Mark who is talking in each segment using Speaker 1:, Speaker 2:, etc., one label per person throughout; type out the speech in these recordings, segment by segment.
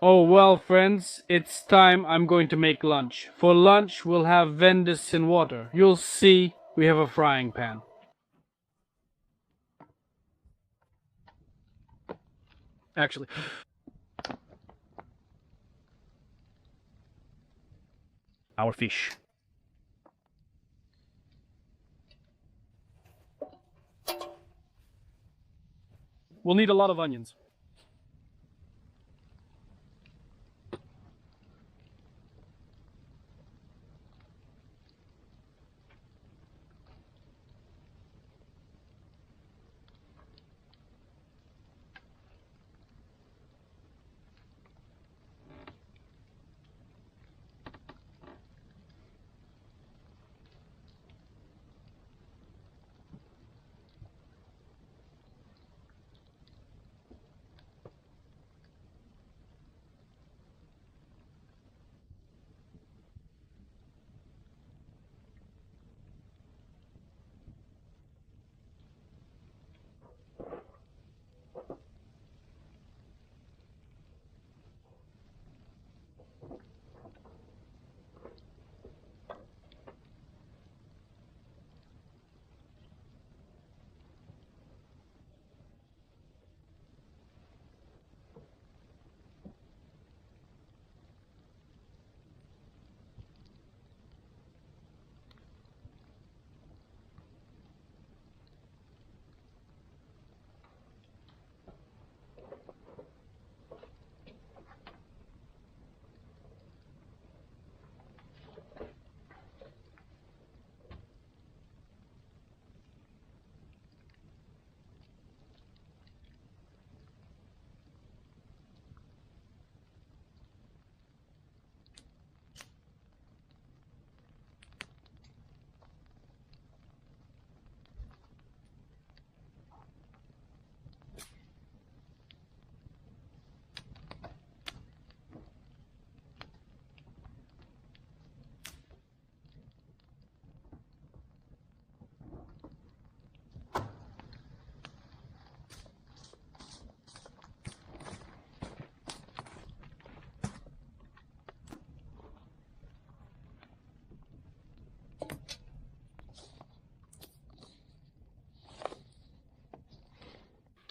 Speaker 1: Oh well, friends, it's time I'm going to make lunch. For lunch, we'll have Vendace in water. You'll see we have a frying pan. Actually, our fish. We'll need a lot of onions.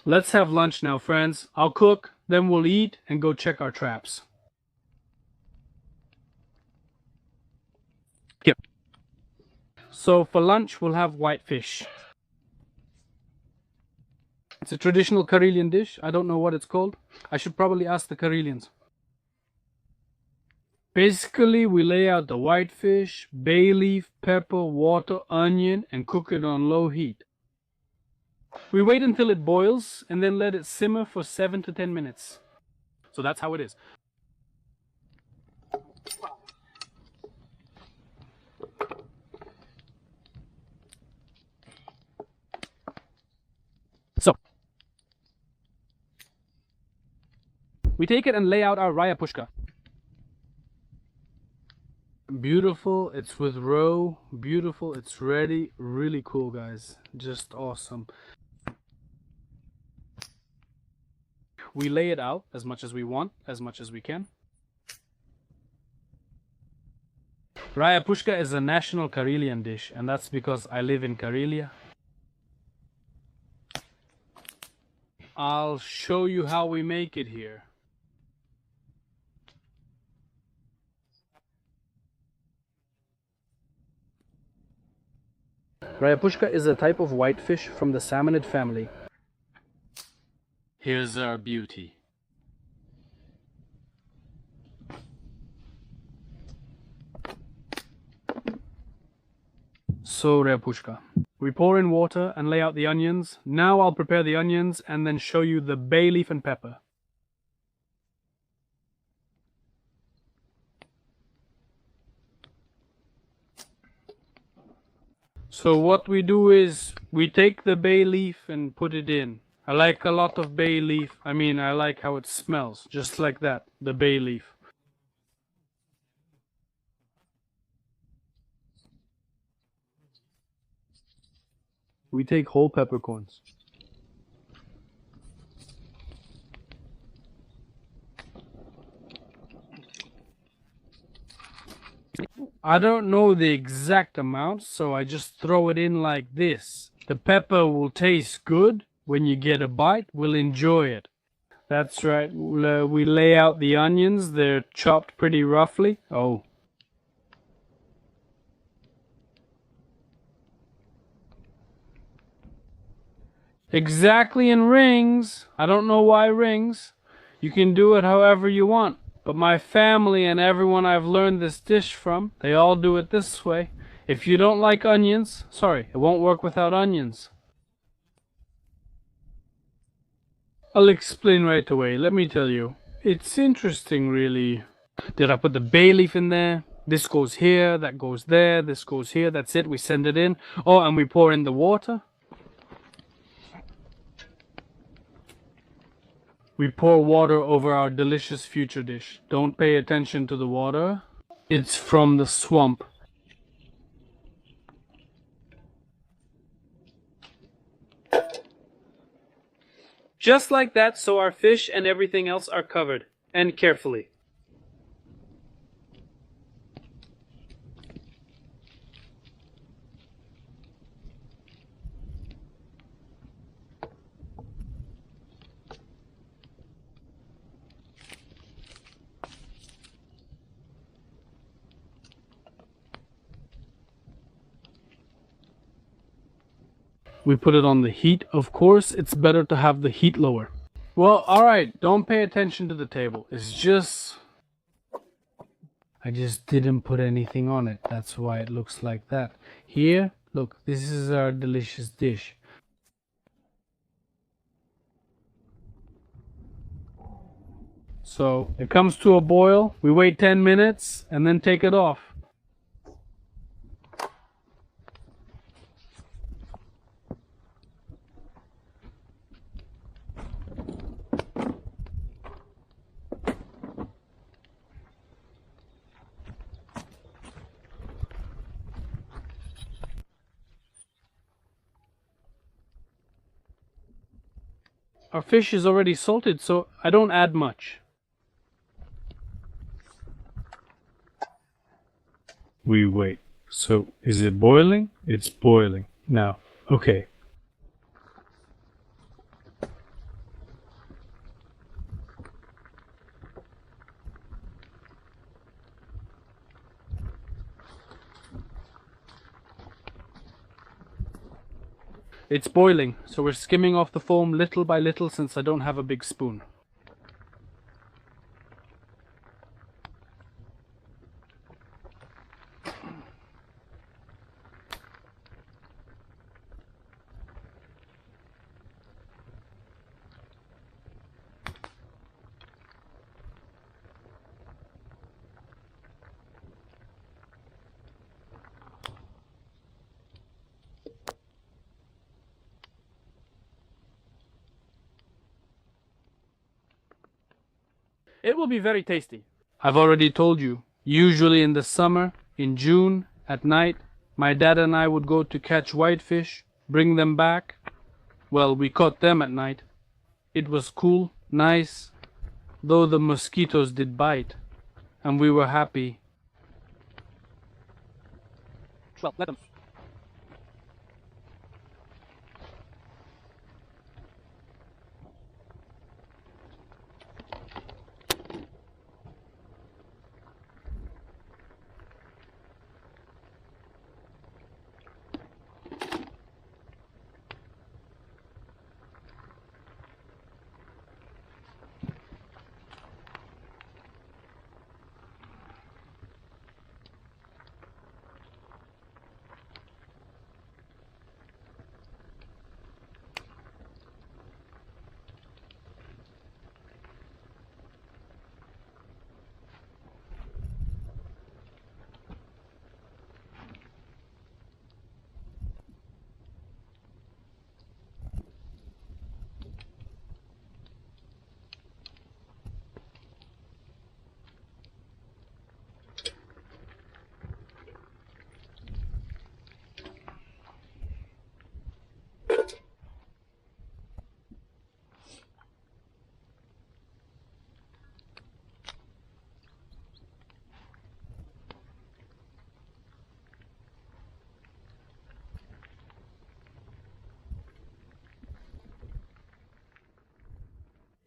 Speaker 1: Let's have lunch now, friends. I'll cook, then we'll eat and go check our traps. Yep. So for lunch, we'll have whitefish. It's a traditional Karelian dish. I don't know what it's called. I should probably ask the Karelians. Basically, we lay out the whitefish, bay leaf, pepper, water, onion, and cook it on low heat. We wait until it boils and then let it simmer for 7 to 10 minutes. So that's how it is. So, we take it and lay out our Ryapushka. Beautiful, it's with roe. Beautiful, it's ready. Really cool, guys. Just awesome. We lay it out as much as we want, as much as we can. Ryapushka is a national Karelian dish, and that's because I live in Karelia. I'll show you how we make it here. Ryapushka is a type of whitefish from the salmonid family. Here's our beauty. So, Ryapushka, we pour in water and lay out the onions. Now I'll prepare the onions and then show you the bay leaf and pepper. So what we do is we take the bay leaf and put it in. I like a lot of bay leaf. I like how it smells, just like that, the bay leaf. We take whole peppercorns. I don't know the exact amount, so I just throw it in like this. The pepper will taste good. When you get a bite, we'll enjoy it. That's right. We lay out the onions. They're chopped pretty roughly. Oh. Exactly, in rings. I don't know why rings. You can do it however you want. But my family and everyone I've learned this dish from, they all do it this way. If you don't like onions, sorry, it won't work without onions. I'll explain right away. Let me tell you. It's interesting, really. Did I put the bay leaf in there? This goes here, that goes there, this goes here. That's it. We send it in. Oh, and we pour in the water. We pour water over our delicious future dish. Don't pay attention to the water. It's from the swamp. Just like that, so our fish and everything else are covered. And carefully. We put it on the heat. Of course, it's better to have the heat lower. Well, alright, don't pay attention to the table. It's just... I just didn't put anything on it. That's why it looks like that. Here, look, this is our delicious dish. So, it comes to a boil. We wait 10 minutes and then take it off. Our fish is already salted, so I don't add much. We wait. So, is it boiling? It's boiling. Now, okay. It's boiling, so we're skimming off the foam little by little since I don't have a big spoon. It will be very tasty. I've already told you, usually in the summer, in June, at night, my dad and I would go to catch whitefish, bring them back. Well, we caught them at night. It was cool, nice, though the mosquitoes did bite, and we were happy. Well, let them.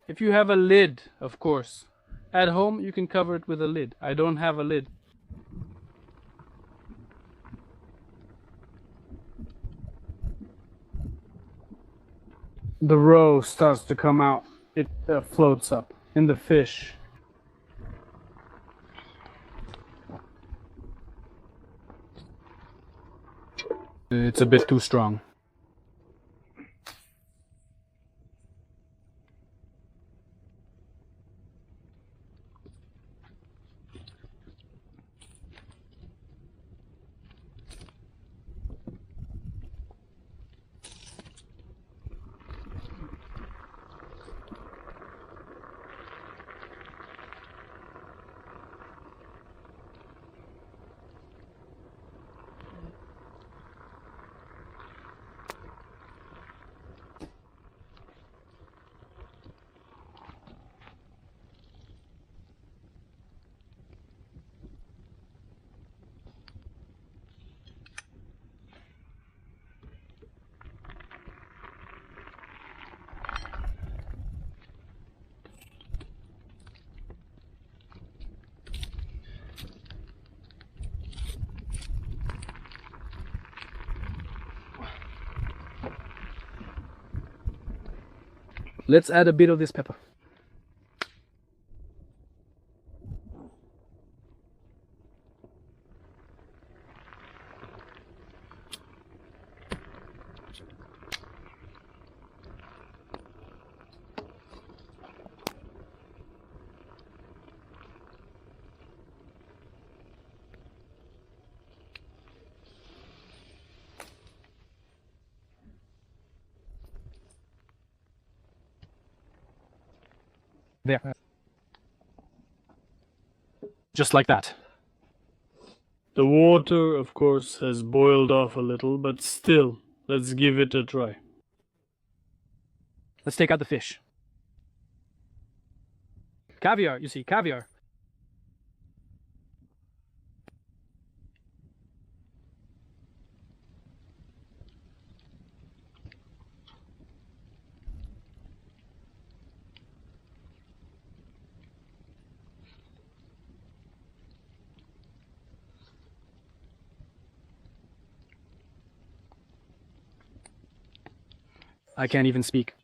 Speaker 1: If you have a lid, of course. At home, you can cover it with a lid. I don't have a lid. The roe starts to come out. It floats up in the fish. It's a bit too strong. Let's add a bit of this pepper. There. Just like that. The water, of course, has boiled off a little, but still, let's give it a try. Let's take out the fish. Caviar, you see, caviar. I can't even speak.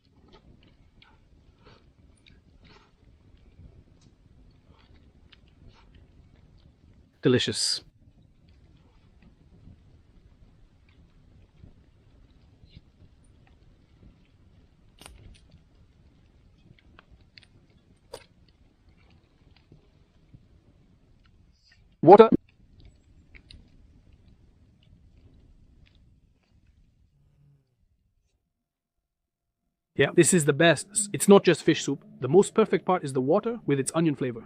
Speaker 1: Delicious. Water. Yeah, this is the best. It's not just fish soup. The most perfect part is the water with its onion flavor.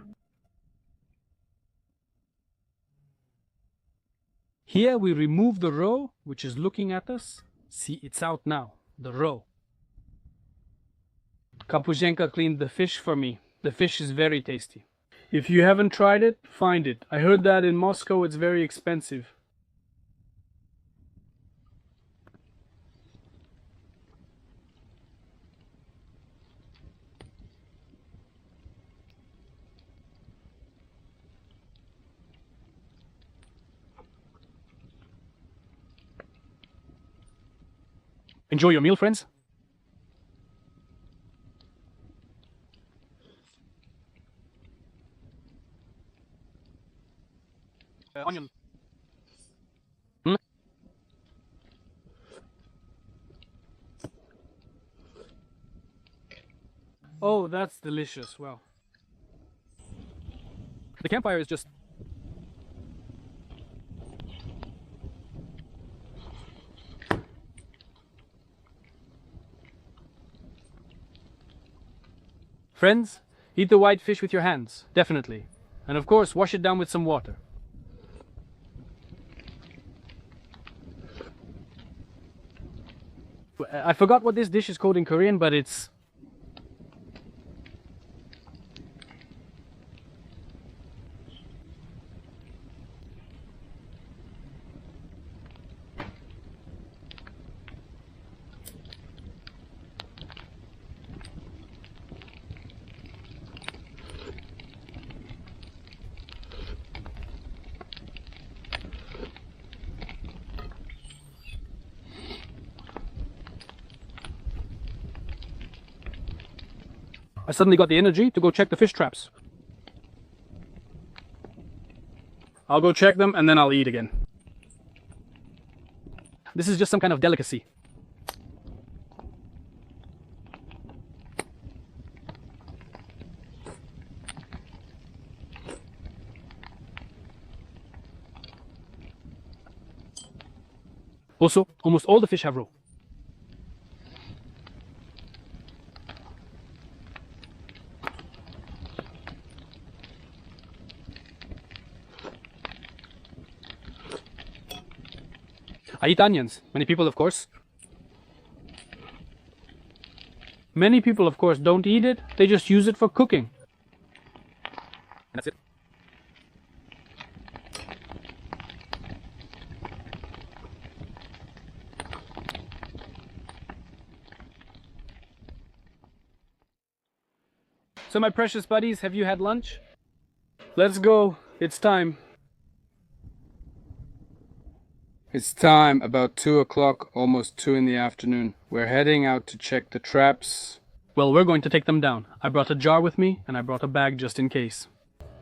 Speaker 1: Here we remove the roe, which is looking at us. See, it's out now, the roe. Kapushenka cleaned the fish for me. The fish is very tasty. If you haven't tried it, find it. I heard that in Moscow it's very expensive. Enjoy your meal, friends. Onion. Oh, that's delicious. Wow. The campfire is just... Friends, eat the white fish with your hands, definitely. And of course, wash it down with some water. I forgot what this dish is called in Korean, but it's... I suddenly got the energy to go check the fish traps. I'll go check them and then I'll eat again. This is just some kind of delicacy. Also, almost all the fish have roe. I eat onions. Many people, of course, don't eat it. They just use it for cooking. And that's it. So my precious buddies, have you had lunch? Let's go. It's time. It's time, about 2 o'clock, almost 2 in the afternoon. We're heading out to check the traps. Well, we're going to take them down. I brought a jar with me, and I brought a bag just in case.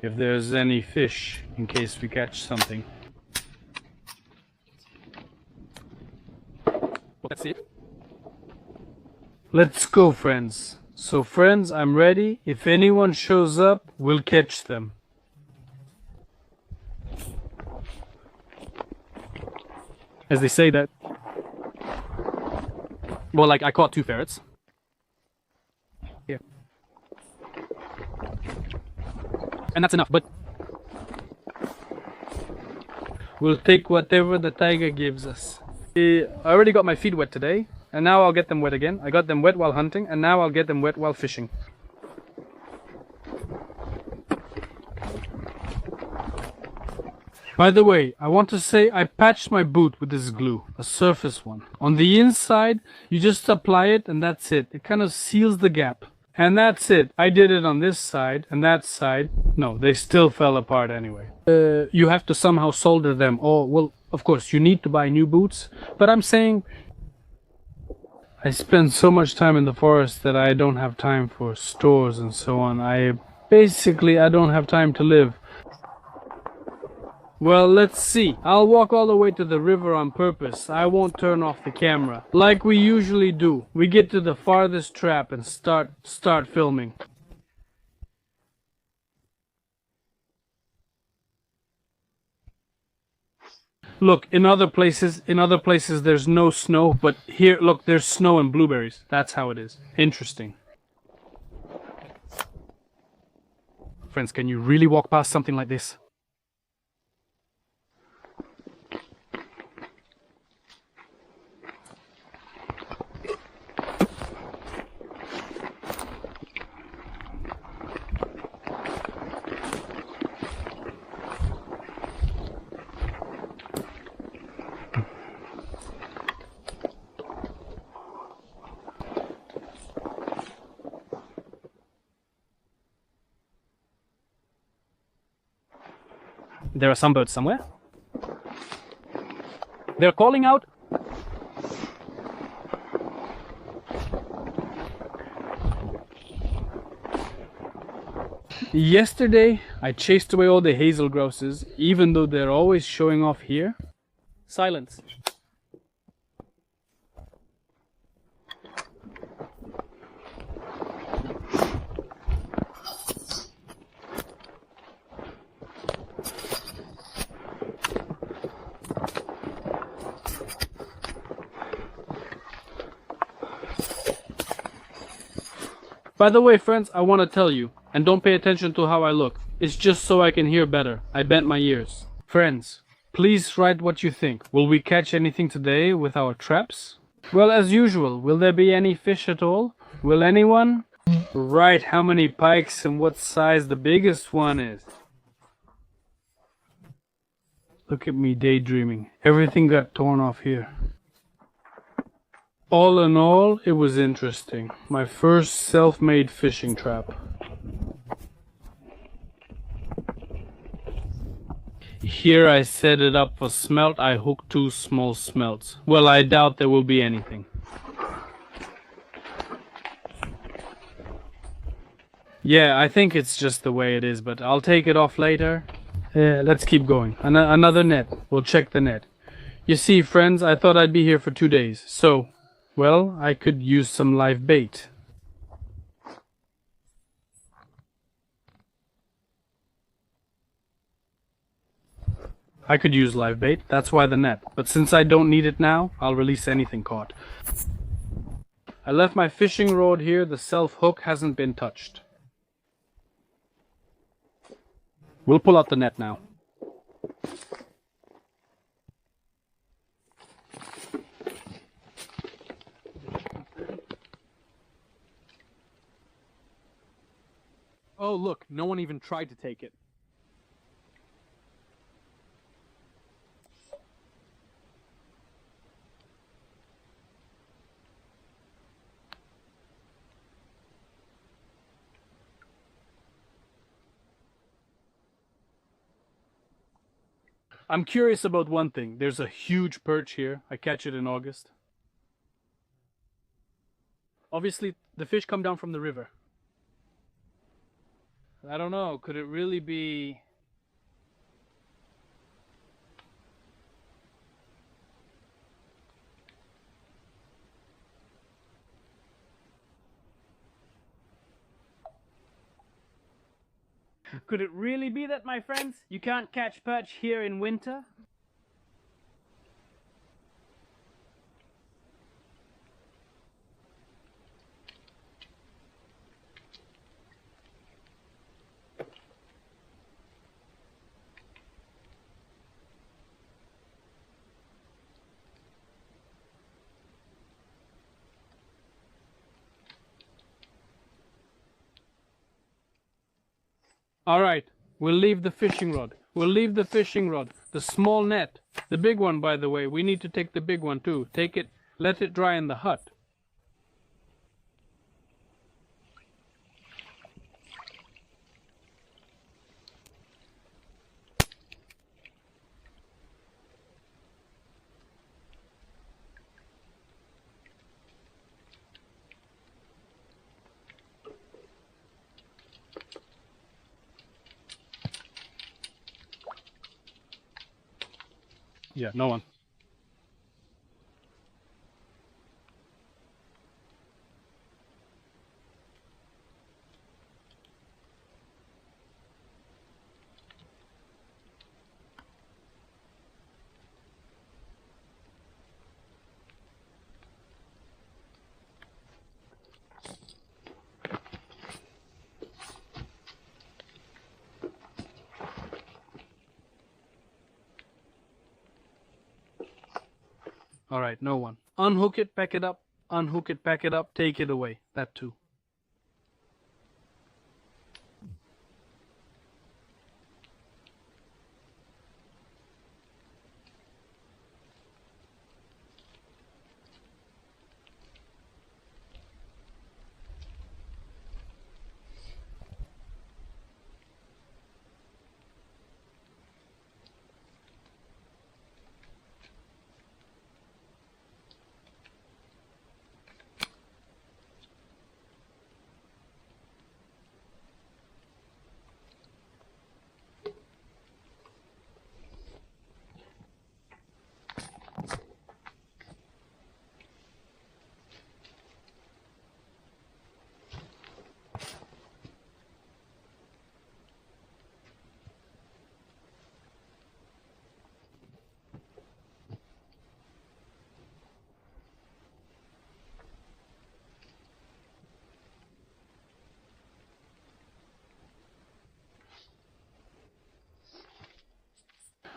Speaker 1: If there's any fish, in case we catch something. Well, that's it. Let's go, friends. So, friends, I'm ready. If anyone shows up, we'll catch them. As they say that. Well, like, I caught 2 ferrets. Here. And that's enough, but we'll take whatever the tiger gives us. I already got my feet wet today, and now I'll get them wet again. I got them wet while hunting, and now I'll get them wet while fishing. By the way, I want to say I patched my boot with this glue, a surface one. On the inside, you just apply it and that's it. It kind of seals the gap. And that's it. I did it on this side and that side. No, they still fell apart anyway. You have to somehow solder them. Or, well, of course, you need to buy new boots. But I'm saying I spend so much time in the forest that I don't have time for stores and so on. I don't have time to live. Well, let's see. I'll walk all the way to the river on purpose. I won't turn off the camera. Like we usually do. We get to the farthest trap and start filming. Look, in other places there's no snow, but here, look, there's snow and blueberries. That's how it is. Interesting. Friends, can you really walk past something like this? There are some birds somewhere. They're calling out. Yesterday, I chased away all the hazel grouses, even though they're always showing off here. Silence. By the way, friends, I want to tell you, and don't pay attention to how I look. It's just so I can hear better. I bent my ears. Friends, please write what you think. Will we catch anything today with our traps? Well, as usual, will there be any fish at all? Will anyone write how many pikes and what size the biggest one is? Look at me daydreaming. Everything got torn off here. All in all, it was interesting. My first self-made fishing trap. Here I set it up for smelt. I hooked 2 small smelts. Well, I doubt there will be anything. Yeah, I think it's just the way it is, but I'll take it off later. Let's keep going. Another net. We'll check the net. You see, friends, I thought I'd be here for 2 days, so, well, I could use some live bait. I could use live bait, that's why the net. But since I don't need it now, I'll release anything caught. I left my fishing rod here, the self-hook hasn't been touched. We'll pull out the net now.
Speaker 2: Oh, look, no one even tried to take it.
Speaker 1: I'm curious about one thing. There's a huge perch here. I catch it in August. Obviously, the fish come down from the river. I don't know. Could it really be... Could it really be that, my friends? You can't catch perch here in winter? All right, we'll leave the fishing rod. We'll leave the fishing rod. The small net. The big one, by the way. We need to take the big one too. Take it, let it dry in the hut. Yeah, no one. All right, no one. Unhook it, pack it up. Unhook it, pack it up. Take it away. That too.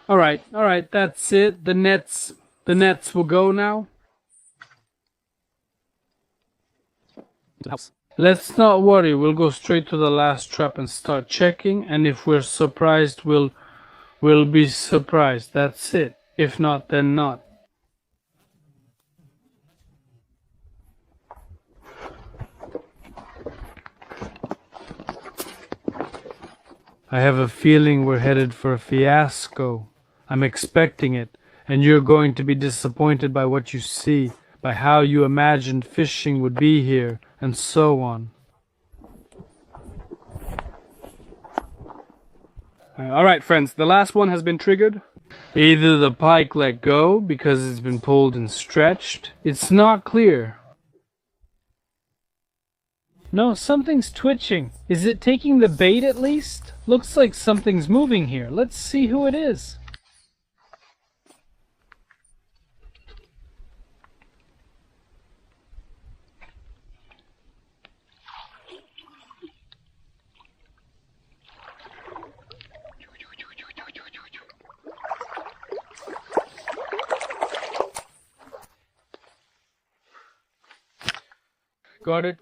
Speaker 1: All right, that's it. The nets will go now.
Speaker 2: To the house.
Speaker 1: Let's not worry. We'll go straight to the last trap and start checking. And if we're surprised, we'll be surprised. That's it. If not, then not. I have a feeling we're headed for a fiasco. I'm expecting it, and you're going to be disappointed by what you see, by how you imagined fishing would be here, and so on. Alright, friends, the last one has been triggered. Either the pike let go because it's been pulled and stretched. It's not clear. No, something's twitching. Is it taking the bait at least? Looks like something's moving here. Let's see who it is.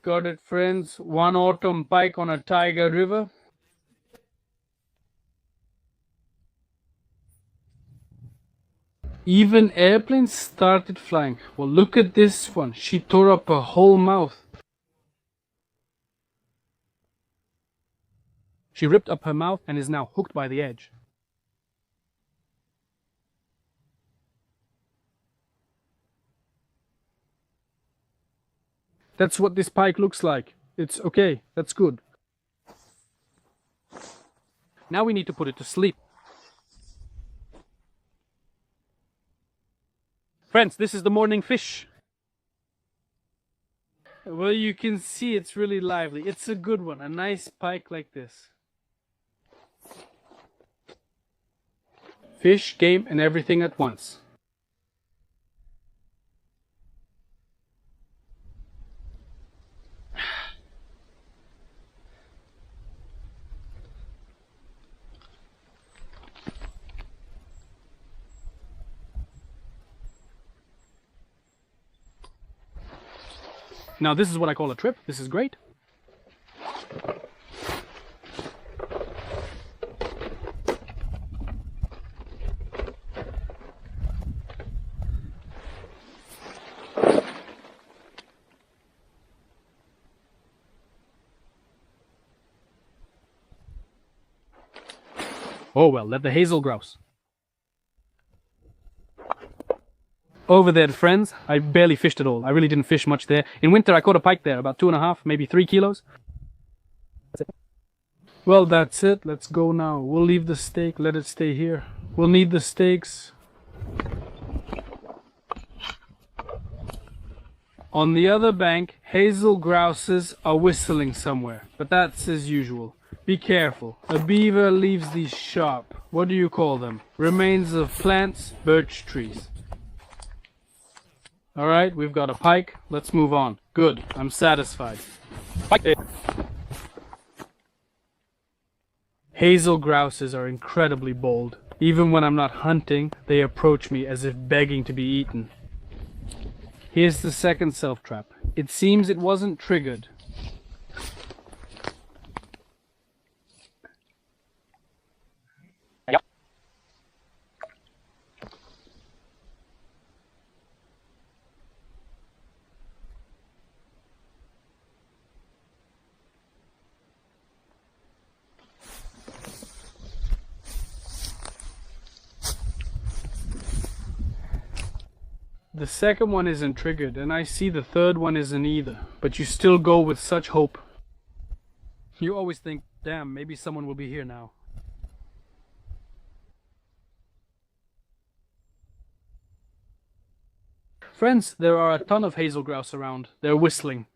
Speaker 1: Got it, friends. One autumn pike on a tiger river. Even airplanes started flying. Well, look at this one. She tore up her whole mouth. She ripped up her mouth and is now hooked by the edge. That's what this pike looks like. It's okay. That's good. Now we need to put it to sleep. Friends, this is the morning fish. Well, you can see it's really lively. It's a good one. A nice pike like this. Fish, game, and everything at once. Now this is what I call a trip. This is great. Oh well, let the hazel grouse. Over there, friends, I barely fished at all. I really didn't fish much there. In winter, I caught a pike there, about 2.5, maybe 3 kilos. That's it. Well, that's it. Let's go now. We'll leave the stake, let it stay here. We'll need the stakes. On the other bank, hazel grouses are whistling somewhere, but that's as usual. Be careful. A beaver leaves these sharp, what do you call them? Remains of plants, birch trees. Alright, we've got a pike. Let's move on. Good, I'm satisfied. Pike. Hazel grouses are incredibly bold. Even when I'm not hunting, they approach me as if begging to be eaten. Here's the second self-trap. It seems it wasn't triggered. The second one isn't triggered, and I see the third one isn't either, but you still go with such hope. You always think, damn, maybe someone will be here now. Friends, there are a ton of hazel grouse around. They're whistling.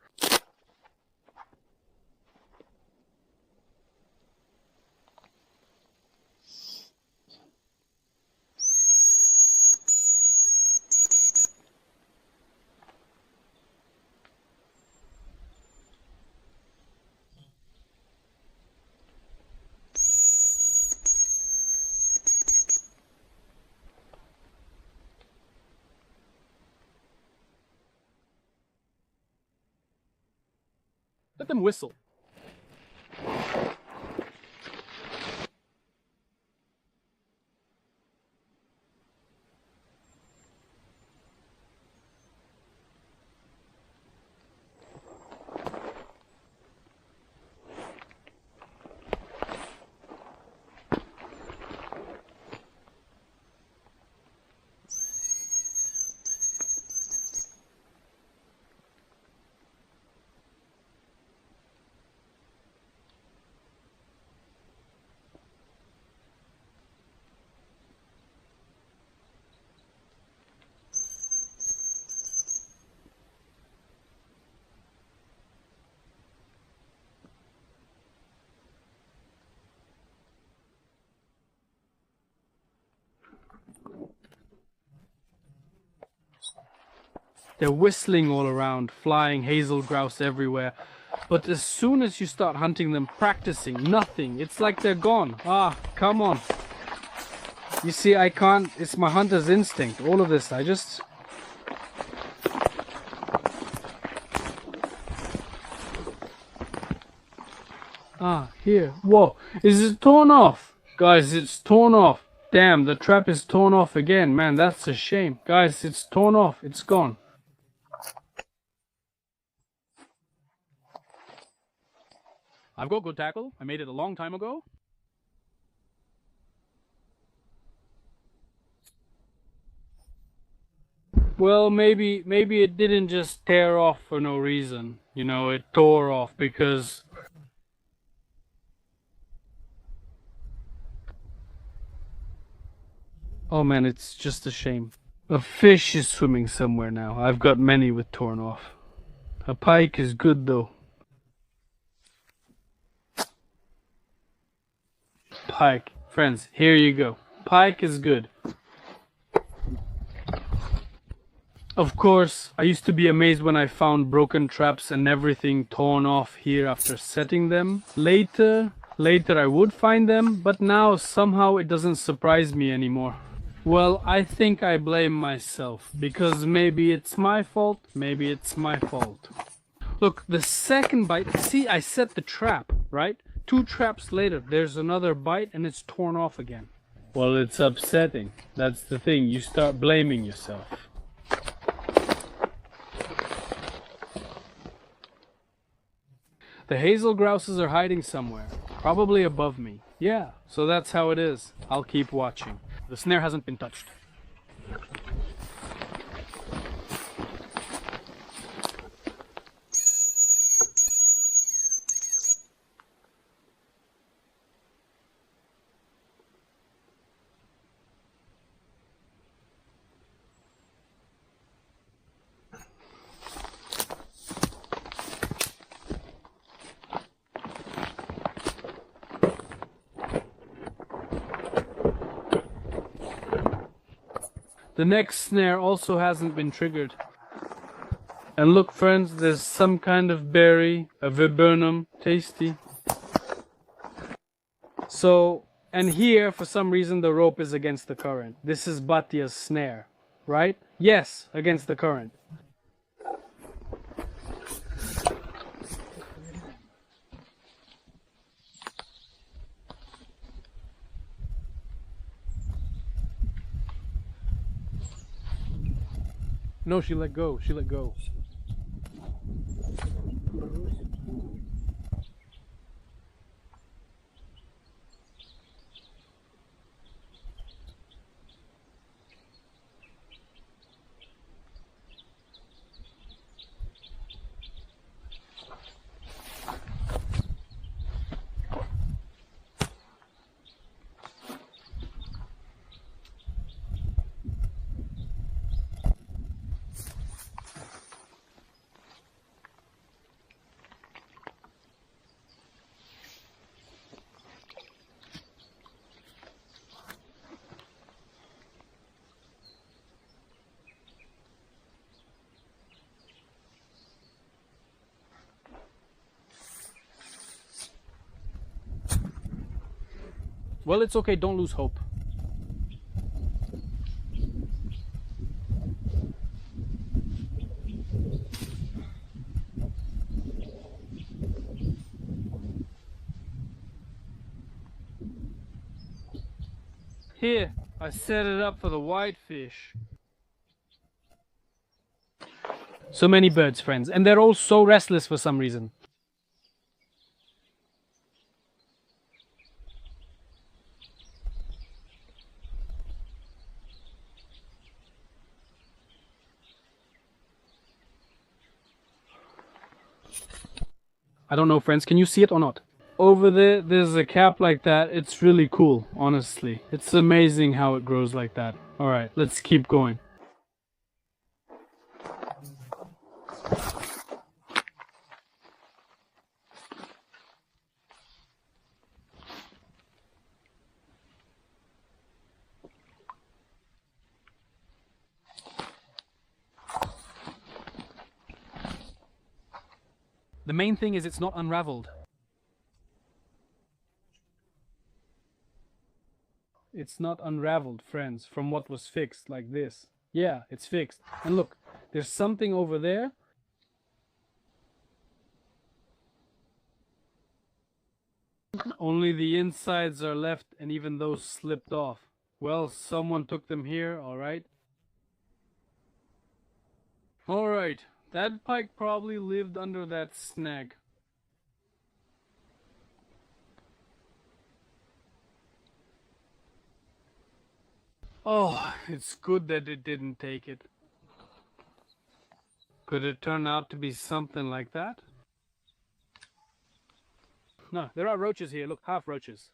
Speaker 1: Let them whistle. They're whistling all around, flying hazel grouse everywhere. But as soon as you start hunting them, practicing, nothing. It's like they're gone. Ah, come on. You see, I can't, it's my hunter's instinct. All of this, I just... Ah, here. Whoa, is it torn off? Guys, it's torn off. Damn, the trap is torn off again. Man, that's a shame. Guys, it's torn off. It's gone. I've got good tackle. I made it a long time ago. Well, maybe it didn't just tear off for no reason. You know, it tore off because... Oh man, it's just a shame. A fish is swimming somewhere now. I've got many with torn off. A pike is good though. Pike. Friends, here you go. Pike is good. Of course, I used to be amazed when I found broken traps and everything torn off here after setting them. Later I would find them, but now somehow it doesn't surprise me anymore. Well, I think I blame myself, because maybe it's my fault, maybe it's my fault. Look, the second bite, see, I set the trap, right? 2 traps later, there's another bite and it's torn off again. Well, it's upsetting. That's the thing, you start blaming yourself. The hazel grouses are hiding somewhere, probably above me. Yeah, so that's how it is. I'll keep watching. The snare hasn't been touched. The next snare also hasn't been triggered. And look friends, there's some kind of berry, a viburnum, tasty. So, and here for some reason the rope is against the current. This is Batia's snare, right? Yes, against the current. No, she let go. She let go. Well, it's okay, don't lose hope. Here, I set it up for the whitefish. So many birds, friends, and they're all so restless for some reason. I don't know, friends, can you see it or not? Over there, there's a cap like that. It's really cool, honestly. It's amazing how it grows like that. Alright, let's keep going.
Speaker 2: The main thing is it's not unraveled.
Speaker 1: It's not unraveled, friends, from what was fixed, like this. Yeah, it's fixed. And look, there's something over there. Only the insides are left, and even those slipped off. Well, someone took them here, alright? Alright, that pike probably lived under that snag. Oh, it's good that it didn't take it. Could it turn out to be something like that? No, there are roaches here. Look, half roaches.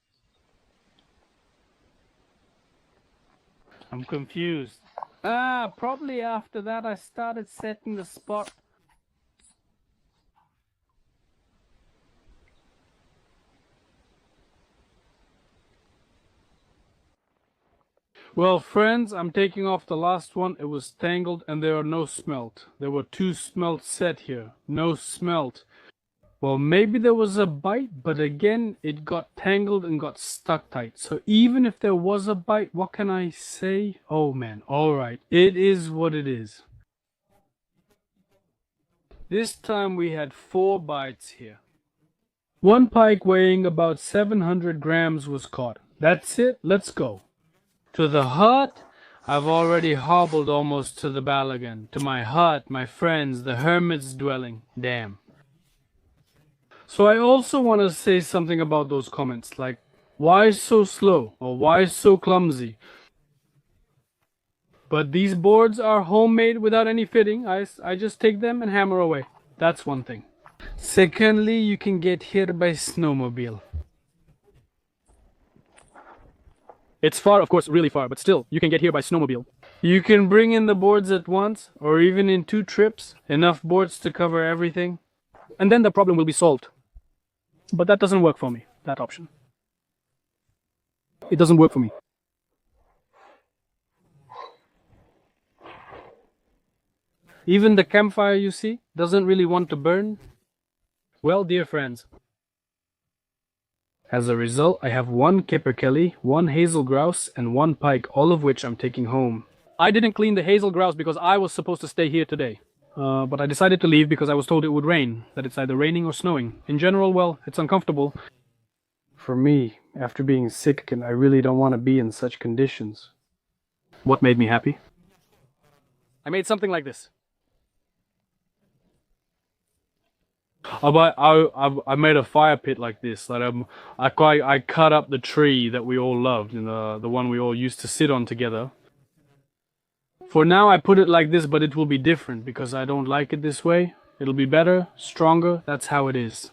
Speaker 1: I'm confused. Probably after that I started setting the spot. Well, friends, I'm taking off the last one. It was tangled and there are no smelt. There were 2 smelt set here. No smelt. Well, maybe there was a bite, but again, it got tangled and got stuck tight. So even if there was a bite, what can I say? Oh man, alright. It is what it is. This time we had 4 bites here. One pike weighing about 700 grams was caught. That's it, let's go. To the hut, I've already hobbled almost to the Balagan. To my hut, my friends, the hermit's dwelling. Damn. So I also want to say something about those comments, like, why so slow, or why so clumsy? But these boards are homemade without any fitting. I just take them and hammer away. That's one thing. Secondly, you can get here by snowmobile.
Speaker 2: It's far, of course, really far, but still, you can get here by snowmobile.
Speaker 1: You can bring in the boards at once, or even in 2 trips. Enough boards to cover everything.
Speaker 2: And then the problem will be solved. But that doesn't work for me, that option. It doesn't work for me.
Speaker 1: Even the campfire, you see, doesn't really want to burn.
Speaker 2: Well, dear friends,
Speaker 1: as a result, I have 1 capercaillie, 1 hazel grouse, and 1 pike, all of which I'm taking home.
Speaker 2: I didn't clean the hazel grouse because I was supposed to stay here today. But I decided to leave because I was told it would rain, that it's either raining or snowing. In general, well, it's uncomfortable.
Speaker 1: For me, after being sick, I really don't want to be in such conditions.
Speaker 2: What made me happy? I made something like this.
Speaker 1: I made a fire pit like this. Like I cut up the tree that we all loved, and the one we all used to sit on together. For now, I put it like this, but it will be different because I don't like it this way. It'll be better, stronger. That's how it is.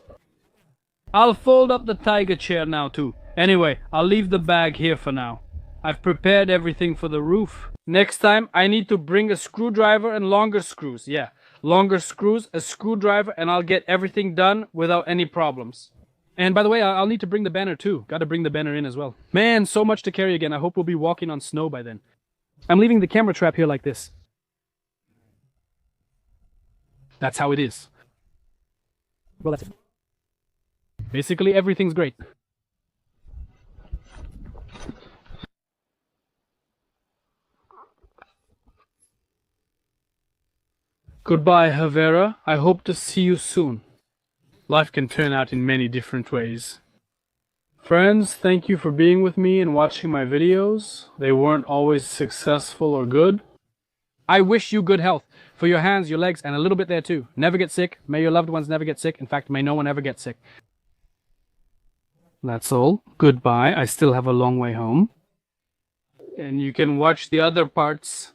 Speaker 1: I'll fold up the tiger chair now too. Anyway, I'll leave the bag here for now. I've prepared everything for the roof. Next time, I need to bring a screwdriver and longer screws. Yeah, longer screws, a screwdriver, and I'll get everything done without any problems.
Speaker 2: And by the way, I'll need to bring the banner too. Gotta bring the banner in as well. Man, so much to carry again. I hope we'll be walking on snow by then. I'm leaving the camera trap here like this. That's how it is. Well, that's it. Basically, everything's great.
Speaker 1: Goodbye, Havera. I hope to see you soon. Life can turn out in many different ways. Friends, thank you for being with me and watching my videos. They weren't always successful or good.
Speaker 2: I wish you good health for your hands, your legs, and a little bit there too. Never get sick. May your loved ones never get sick. In fact, may no one ever get sick.
Speaker 1: That's all. Goodbye. I still have a long way home. And you can watch the other parts